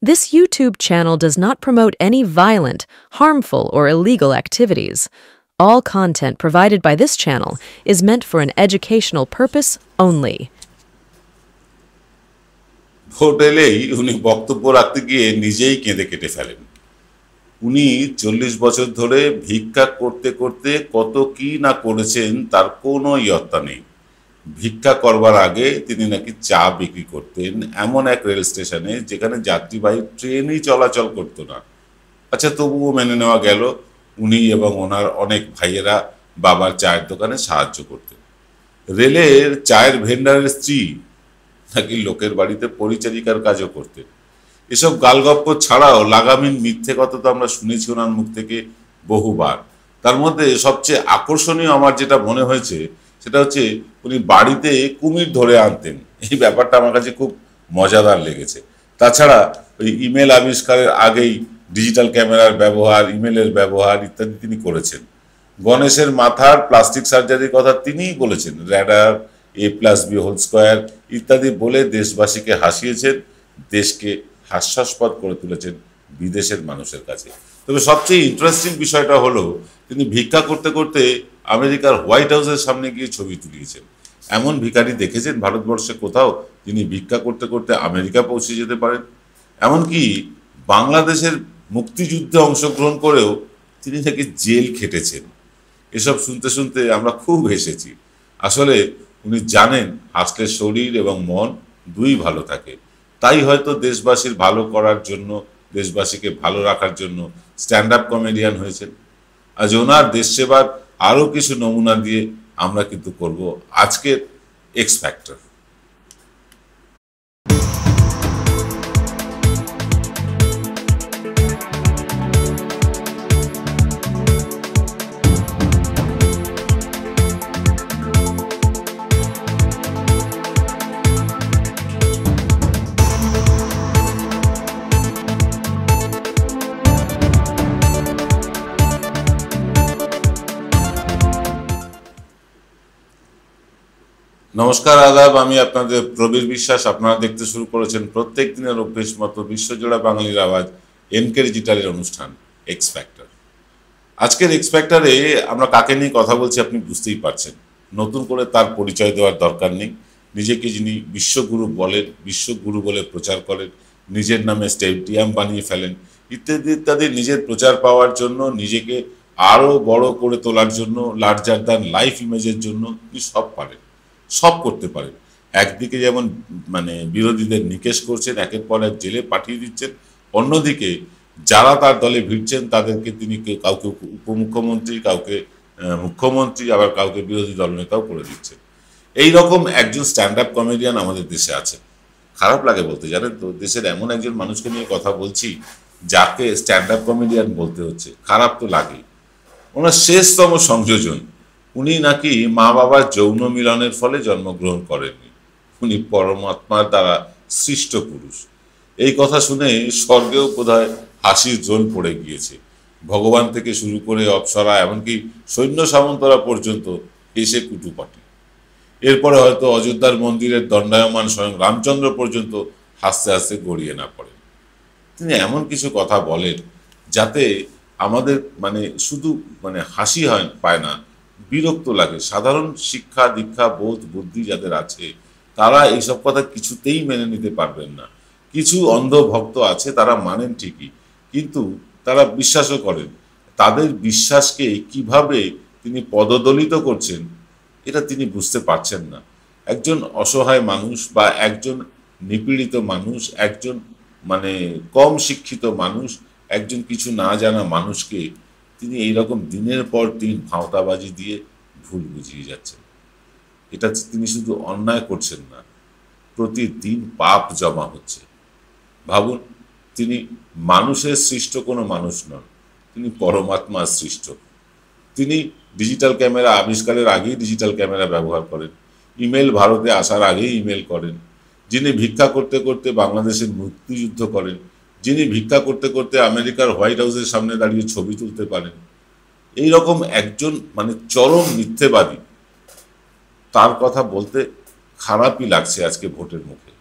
This YouTube channel does not promote any violent, harmful, or illegal activities. All content provided by this channel is meant for an educational purpose only. Vote এলেই উনি বক্তব্য রাখতে গিয়ে নিজেই কেঁদে কেটে ফেলেন। উনি 40 বছর ধরে ভিক্ষা করতে করতে কত কি না করেছেন তার কোনো ইয়ত্তা নেই। ভিক্ষা করবার আগে তিনি নাকি চা বিক্রি করতেন এমন এক রেল স্টেশনে যেখানে যাত্রীবাহী ট্রেনই চলাচল করতো না। আচ্ছা, তবুও মেনে নেওয়া গেল উনি এবং ওনার অনেক ভাইয়েরা বাবার চায়ের দোকানে সাহায্য করতেন। রেলের চায়ের ভেন্ডারের স্ত্রী নাকি লোকের বাড়িতে পরিচারিকার কাজও করতেন। এসব গালগপ্প ছাড়াও লাগামহীন মিথ্যে কথা তো আমরা শুনেছি ওনার মুখ থেকে বহুবার। তার মধ্যে সবচেয়ে আকর্ষণীয় আমার যেটা মনে হয়েছে সেটা হচ্ছে উনি বাড়িতে কুমির ধরে আনতেন। এই ব্যাপারটা আমার কাছে খুব মজাদার লেগেছে। তাছাড়া ওই ইমেল আবিষ্কারের আগেই ডিজিটাল ক্যামেরার ব্যবহার, ইমেলের ব্যবহার ইত্যাদি তিনি করেছেন। গণেশের মাথার প্লাস্টিক সার্জারির কথা তিনিই বলেছেন। র্যাডার, A+B² ইত্যাদি বলে দেশবাসীকে হাসিয়েছেন, দেশকে হাস্যাস্পদ করে তুলেছেন বিদেশের মানুষের কাছে। তবে সবচেয়ে ইন্টারেস্টিং বিষয়টা হলো তিনি ভিক্ষা করতে করতে আমেরিকার হোয়াইট হাউসের সামনে গিয়ে ছবি তুলিয়েছেন। এমন ভিখারি দেখেছেন ভারতবর্ষে কোথাও যিনি ভিক্ষা করতে করতে আমেরিকা পৌঁছে যেতে পারেন? এমনকি বাংলাদেশের মুক্তিযুদ্ধে অংশগ্রহণ করেও তিনি নাকি জেল খেটেছেন। এসব শুনতে শুনতে আমরা খুব হেসেছি। আসলে উনি জানেন হাসলে শরীর এবং মন দুই ভালো থাকে। তাই হয়তো দেশবাসীর ভালো করার জন্য, দেশবাসীকে ভালো রাখার জন্য স্ট্যান্ড আপ কমেডিয়ান হয়েছেন। আজ ওনার দেশ সেবার আরও কিছু নমুনা দিয়ে আমরা কিন্তু করব আজকের এক্স ফ্যাক্টর। নমস্কার, আদাব। আমি আপনাদের প্রবীর বিশ্বাস। আপনারা দেখতে শুরু করেছেন প্রত্যেক দিনের অভ্যেস মতো বিশ্বজোড়া বাঙালির আওয়াজ এনকে ডিজিটালের অনুষ্ঠান এক্স ফ্যাক্টর। আজকের এক্স ফ্যাক্টরে আমরা কাকে নিয়ে কথা বলছি আপনি বুঝতেই পারছেন। নতুন করে তার পরিচয় দেওয়ার দরকার নেই। নিজেকে যিনি বিশ্বগুরু বলেন, বিশ্বগুরু বলে প্রচার করেন, নিজের নামে স্টেডিয়াম বানিয়ে ফেলেন ইত্যাদি ইত্যাদি, নিজের প্রচার পাওয়ার জন্য, নিজেকে আরও বড় করে তোলার জন্য, লার্জার দ্যান লাইফ ইমেজের জন্য তিনি সব পারেন, সব করতে পারেন। একদিকে যেমন বিরোধীদের নিকেশ করছেন, একের পর এক জেলে পাঠিয়ে দিচ্ছেন, অন্যদিকে যারা তার দলে ভিড়ছেন তাদেরকে তিনি কাউকে উপমুখ্যমন্ত্রী, কাউকে মুখ্যমন্ত্রী, আবার কাউকে বিরোধী দলনেতাও করে দিচ্ছেন। এই রকম একজন স্ট্যান্ড আপ কমেডিয়ান আমাদের দেশে আছে। খারাপ লাগে বলতে, জানেন তো, দেশের এমন একজন মানুষকে নিয়ে কথা বলছি যাকে স্ট্যান্ড আপ কমেডিয়ান বলতে হচ্ছে। খারাপ তো লাগেই। ওনার শেষতম সংযোজন, উনি নাকি মা বাবার যৌন মিলনের ফলে জন্মগ্রহণ করেননি, উনি পরমাত্মার দ্বারা সৃষ্ট পুরুষ। এই কথা শুনে স্বর্গেও বোধহয় হাসির জোল পড়ে গিয়েছে। ভগবান থেকে শুরু করে অপ্সরা, এমনকি সৈন্য সামন্তরা পর্যন্ত এসে কুটুপাটি। এরপরে হয়তো অযোধ্যার মন্দিরের দণ্ডায়মান স্বয়ং রামচন্দ্র পর্যন্ত হাসতে হাসতে গড়িয়ে না পড়েন। তিনি এমন কিছু কথা বলেন যাতে আমাদের শুধু হাসি পায় না, বিরক্ত লাগে। সাধারণ শিক্ষা দীক্ষা বোধ বুদ্ধি যাদের আছে তারা এইসব কথা কিছুতেই মেনে নিতে পারবেন না। কিছু অন্ধ ভক্ত আছে, তারা মানেন ঠিকই, কিন্তু তারা বিশ্বাসও করেন। তাদের বিশ্বাসকে কিভাবে তিনি পদদলিত করছেন এটা তিনি বুঝতে পারছেন না। একজন অসহায় মানুষ বা একজন নিপীড়িত মানুষ, একজন কম শিক্ষিত মানুষ, একজন কিছু না জানা মানুষকে তিনি এইরকম দিনের পর দিন ভাঁওতাবাজি দিয়ে ভুল বুঝিয়ে যাচ্ছেন। এটা তিনি শুধু অন্যায় করছেন না, প্রতিদিন পাপ জমা হচ্ছে। ভাবুন, তিনি মানুষের সৃষ্ট কোনো মানুষ নন, তিনি পরমাত্মার সৃষ্ট। তিনি ডিজিটাল ক্যামেরা আবিষ্কারের আগেই ডিজিটাল ক্যামেরা ব্যবহার করেন, ইমেল ভারতে আসার আগেই ইমেল করেন। যিনি ভিক্ষা করতে করতে বাংলাদেশের মুক্তিযুদ্ধ করেন, যিনি ভিক্ষা করতে করতে আমেরিকার হোয়াইট হাউসের সামনে দাঁড়িয়ে ছবি তুলতে পারেন, এই রকম একজন চরম মিথ্যেবাদী, তার কথা বলতে খারাপই লাগছে আজকে ভোটের মুখে।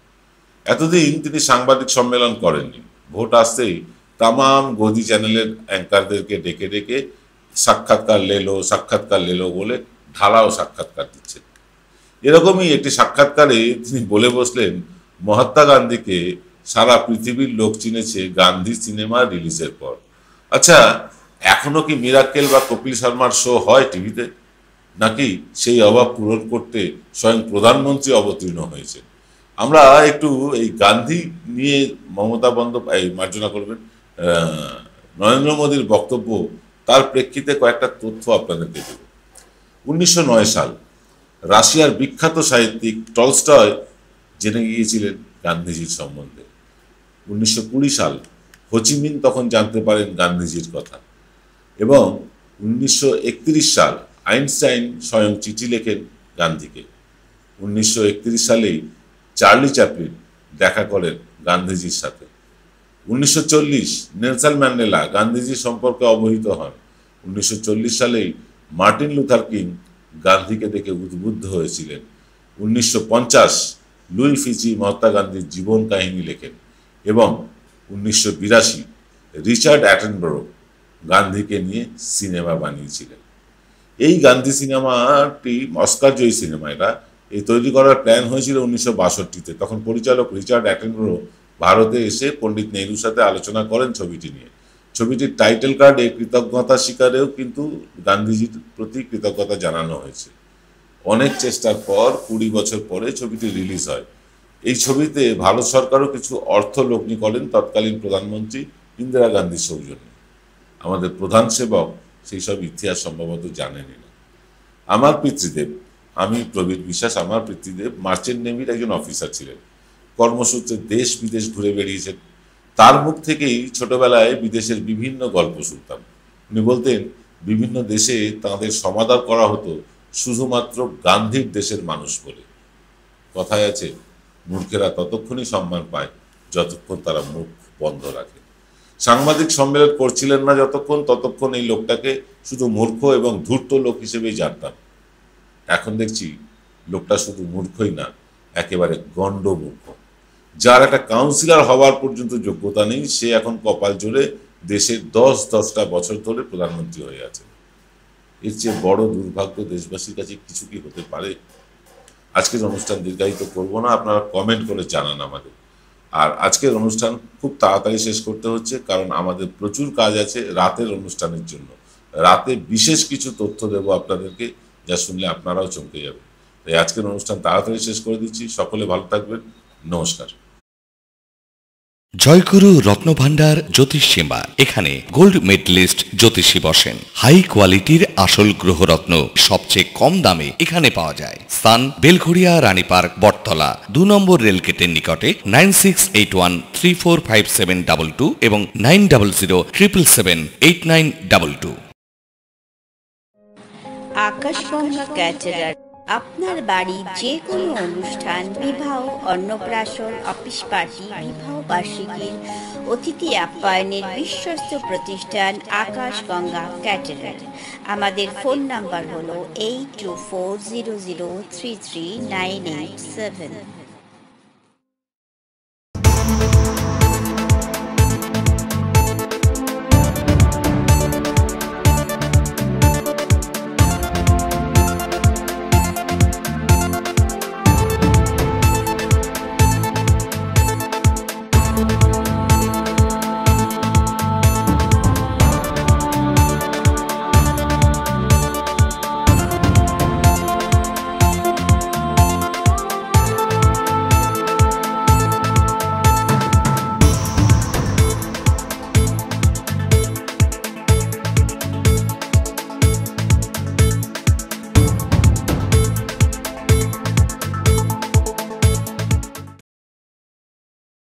এতদিন তিনি সাংবাদিক সম্মেলন করেননি, ভোট আসতেই তামাম গদি চ্যানেলের অ্যাঙ্কারদেরকে ডেকে ডেকে সাক্ষাৎকার লেলো বলে ঢালাও সাক্ষাৎকার দিচ্ছেন। এরকমই একটি সাক্ষাৎকারে তিনি বলে বসলেন, মহাত্মা গান্ধীকে সারা পৃথিবীর লোক চিনেছে গান্ধী সিনেমা রিলিজের পর। আচ্ছা, এখনো কি মিরাক্কেল বা কপিল শর্মার শো হয় টিভিতে, নাকি সেই অভাব পূরণ করতে স্বয়ং প্রধানমন্ত্রী অবতীর্ণ হয়েছে? আমরা একটু এই গান্ধী নিয়ে মার্জনা করবেন, নরেন্দ্র মোদীর বক্তব্য, তার প্রেক্ষিতে কয়েকটা তথ্য আপনাদেরকে দেব। 1909 সাল রাশিয়ার বিখ্যাত সাহিত্যিক টলস্টয় জেনে গিয়েছিলেন গান্ধীজির সম্বন্ধে। 1920 সাল হোচিমিন তখন জানতে পারেন গান্ধীজির কথা, এবং 1931 সাল আইনস্টাইন স্বয়ং চিঠি লেখেন গান্ধীকে। 1931 সালেই চার্লি চ্যাপলিন দেখা করেন গান্ধীজির সাথে। 1940 নেলসন ম্যান্ডেলা গান্ধীজির সম্পর্কে অবহিত হন। 1940 সালেই মার্টিন লুথার কিং গান্ধীকে দেখে উদ্বুদ্ধ হয়েছিলেন। 1950 লুই ফিচি মহাত্মা গান্ধীর জীবন কাহিনী লেখেন, এবং 1982 রিচার্ড অ্যাটেনবরো গান্ধীকে নিয়ে সিনেমা বানিয়েছিলেন। এই গান্ধী সিনেমাটি অস্কার জয়ী সিনেমা। এই তৈরি করার প্ল্যান হয়েছিল 1962-তে। তখন পরিচালক রিচার্ড অ্যাটেনবরো ভারতে এসে পণ্ডিত নেহরুর সাথে আলোচনা করেন ছবিটি নিয়ে। ছবিটির টাইটেল কার্ডে কৃতজ্ঞতা স্বীকারেও কিন্তু গান্ধীজির প্রতি কৃতজ্ঞতা জানানো হয়েছে। অনেক চেষ্টার পর 20 বছর পরে ছবিটি রিলিজ হয়। এই ছবিতে ভারত সরকারও কিছু অর্থ লগ্নি করেন তৎকালীন প্রধানমন্ত্রী ইন্দিরা গান্ধীর সৌজন্যে। আমাদের প্রধান সেবক সেই সব ইতিহাস সম্ভবত জানেনই না। আমার পিতৃদেব, আমি প্রবীর বিশ্বাস, আমার পিতৃদেব মার্চেন্ট নেভির একজন অফিসার ছিলেন। কর্মসূত্রে দেশ বিদেশ ঘুরে বেরিয়েছেন। তার মুখ থেকেই ছোটবেলায় বিদেশের বিভিন্ন গল্প শুনতাম। উনি বলতেন, বিভিন্ন দেশে তাঁদের সমাদর করা হতো শুধুমাত্র গান্ধীর দেশের মানুষ বলে। কথায় আছে, মূর্খেরা ততক্ষণই সম্মান পায় যতক্ষণ তারা মুখ বন্ধ রাখে। সাংবাদিক সম্মেলন করছিলেন না ততক্ষণ এই লোকটাকে শুধু মূর্খ এবং ধূর্ত লোক হিসেবেই জানতাম। এখন দেখছি লোকটা শুধু মূর্খই না, একেবারে গণ্ড মূর্খ। যার একটা কাউন্সিলর হওয়ার পর্যন্ত যোগ্যতা নেই, সে এখন কপাল জোরে দেশের 10-10টা বছর ধরে প্রধানমন্ত্রী হয়ে আছে। এর চেয়ে বড় দুর্ভাগ্য দেশবাসীর কাছে কিছু কি হতে পারে? আজকের অনুষ্ঠান দীর্ঘায়িত করব না, আপনারা কমেন্ট করে জানান আমাদের। আর আজকের অনুষ্ঠান খুব তাড়াতাড়ি শেষ করতে হচ্ছে, কারণ আমাদের প্রচুর কাজ আছে রাতের অনুষ্ঠানের জন্য। রাতে বিশেষ কিছু তথ্য দেব আপনাদেরকে, যা শুনলে আপনারাও চমকে যাবেন। তাই আজকের অনুষ্ঠান তাড়াতাড়ি শেষ করে দিচ্ছি। সকলে ভালো থাকবেন। নমস্কার। জয়গুরু রত্নভান্ডার জ্যোতিষ সেবা। এখানে গোল্ড মেডেলিস্ট জ্যোতিষী বসেন। হাই কোয়ালিটির আসল গ্রহরত্ন সবচেয়ে কম দামে এখানে পাওয়া যায়। স্থান বেলঘড়িয়া রানী পার্ক, বটতলা, 2 নম্বর রেলগেটের নিকটে। 9681345722 এবং 9007778922। আকাশগঙ্গা ক্যাটারার আপনার বাড়ির যে কোনো অনুষ্ঠান, বিবাহ, অন্নপ্রাশন, অফিস পার্টি, বিবাহ বার্ষিকীর অতিথি আপ্যায়নের বিশ্বস্ত প্রতিষ্ঠান আকাশগঙ্গা ক্যাটারার। আমাদের ফোন নাম্বার হলো 8240033987।